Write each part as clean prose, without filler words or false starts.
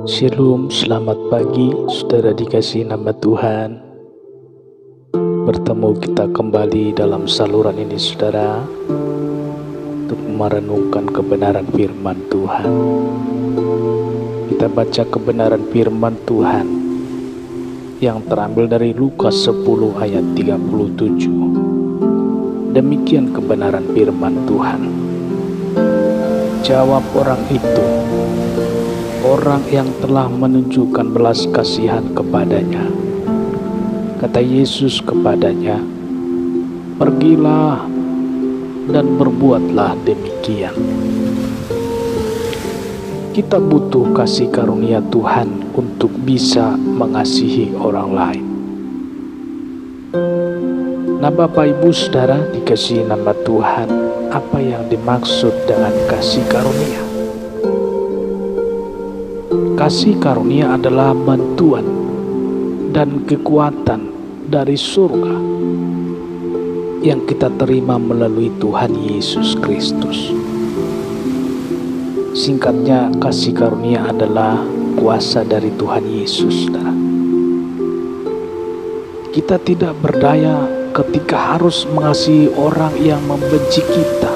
Shalom, selamat pagi, saudara dikasihi nama Tuhan. Bertemu kita kembali dalam saluran ini, saudara, untuk merenungkan kebenaran firman Tuhan. Kita baca kebenaran firman Tuhan yang terambil dari Lukas 10 ayat 37. Demikian kebenaran firman Tuhan. Jawab orang itu, orang yang telah menunjukkan belas kasihan kepadanya. Kata Yesus kepadanya, pergilah dan berbuatlah demikian. Kita butuh kasih karunia Tuhan untuk bisa mengasihi orang lain. Nah, Bapak Ibu Saudara dikasihi nama Tuhan, apa yang dimaksud dengan kasih karunia? Kasih karunia adalah bantuan dan kekuatan dari surga yang kita terima melalui Tuhan Yesus Kristus. Singkatnya, kasih karunia adalah kuasa dari Tuhan Yesus, saudara. Kita tidak berdaya ketika harus mengasihi orang yang membenci kita.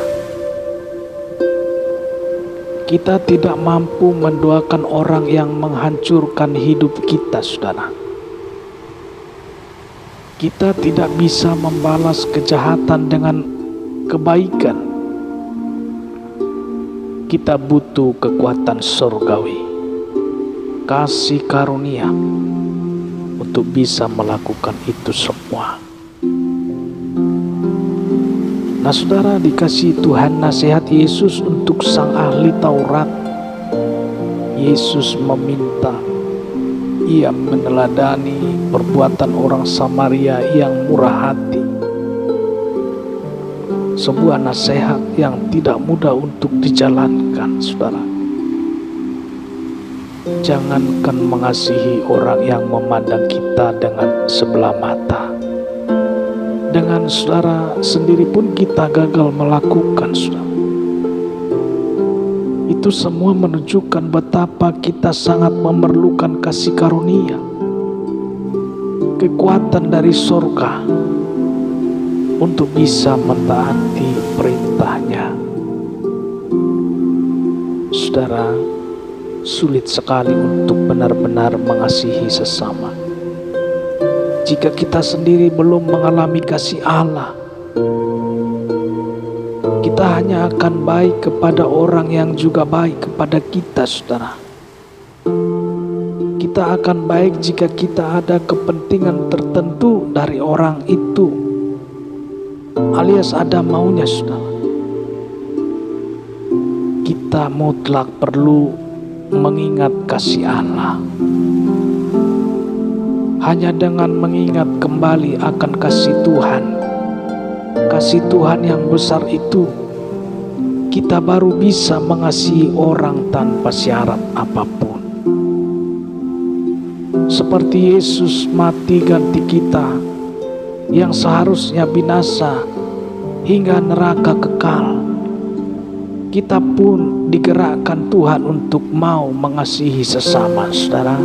Kita tidak mampu mendoakan orang yang menghancurkan hidup kita, saudara. Kita tidak bisa membalas kejahatan dengan kebaikan. Kita butuh kekuatan surgawi, kasih karunia untuk bisa melakukan itu semua. Nah, saudara dikasihi Tuhan, nasihat Yesus untuk sang ahli Taurat. Yesus meminta ia meneladani perbuatan orang Samaria yang murah hati. Sebuah nasihat yang tidak mudah untuk dijalankan, saudara. Jangankan mengasihi orang yang memandang kita dengan sebelah mata. Dengan saudara sendiri pun kita gagal melakukan, saudara. Itu semua menunjukkan betapa kita sangat memerlukan kasih karunia, kekuatan dari surga untuk bisa mentaati perintahnya. Saudara, sulit sekali untuk benar-benar mengasihi sesama jika kita sendiri belum mengalami kasih Allah. Kita hanya akan baik kepada orang yang juga baik kepada kita, saudara. Kita akan baik jika kita ada kepentingan tertentu dari orang itu, alias ada maunya, saudara. Kita mutlak perlu mengingat kasih Allah. Hanya dengan mengingat kembali akan kasih Tuhan yang besar itu, kita baru bisa mengasihi orang tanpa syarat apapun. Seperti Yesus mati ganti kita yang seharusnya binasa hingga neraka kekal, kita pun digerakkan Tuhan untuk mau mengasihi sesama, saudara.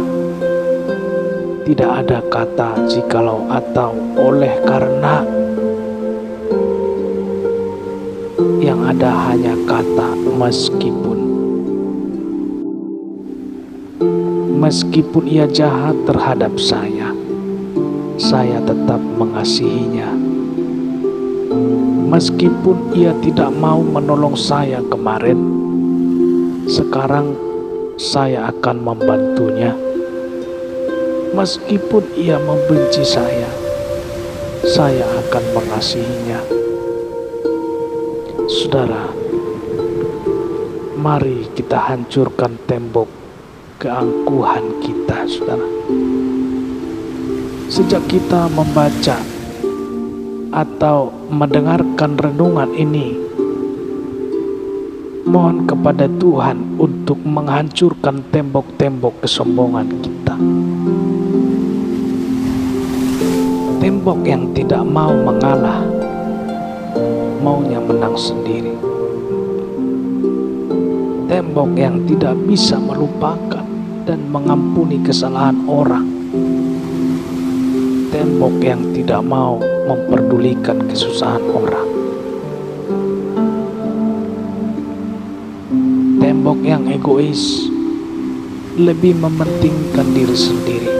Tidak ada kata jikalau atau oleh karena, yang ada hanya kata meskipun ia jahat terhadap saya tetap mengasihinya. Meskipun ia tidak mau menolong saya kemarin, sekarang saya akan membantunya. Meskipun ia membenci saya akan mengasihinya. Saudara, mari kita hancurkan tembok keangkuhan kita, saudara. Sejak kita membaca atau mendengarkan renungan ini, mohon kepada Tuhan untuk menghancurkan tembok-tembok kesombongan kita. Tembok yang tidak mau mengalah, maunya menang sendiri. Tembok yang tidak bisa melupakan, dan mengampuni kesalahan orang. Tembok yang tidak mau memperdulikan kesusahan orang. Tembok yang egois, lebih mementingkan diri sendiri.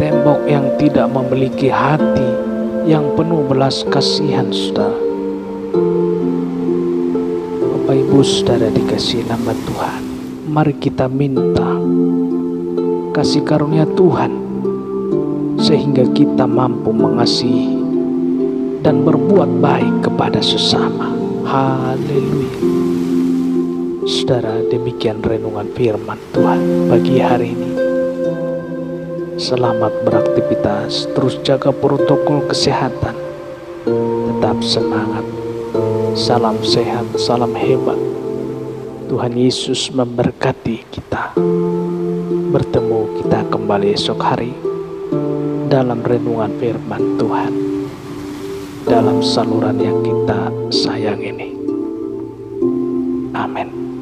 Tembok yang tidak memiliki hati yang penuh belas kasihan, saudara. Bapak Ibu Saudara dikasihi nama Tuhan, mari kita minta kasih karunia Tuhan sehingga kita mampu mengasihi dan berbuat baik kepada sesama. Haleluya. Saudara, demikian renungan firman Tuhan pagi hari ini. Selamat beraktivitas, terus jaga protokol kesehatan, tetap semangat. Salam sehat, salam hebat. Tuhan Yesus memberkati kita. Bertemu kita kembali esok hari dalam renungan firman Tuhan, dalam saluran yang kita sayang ini. Amin.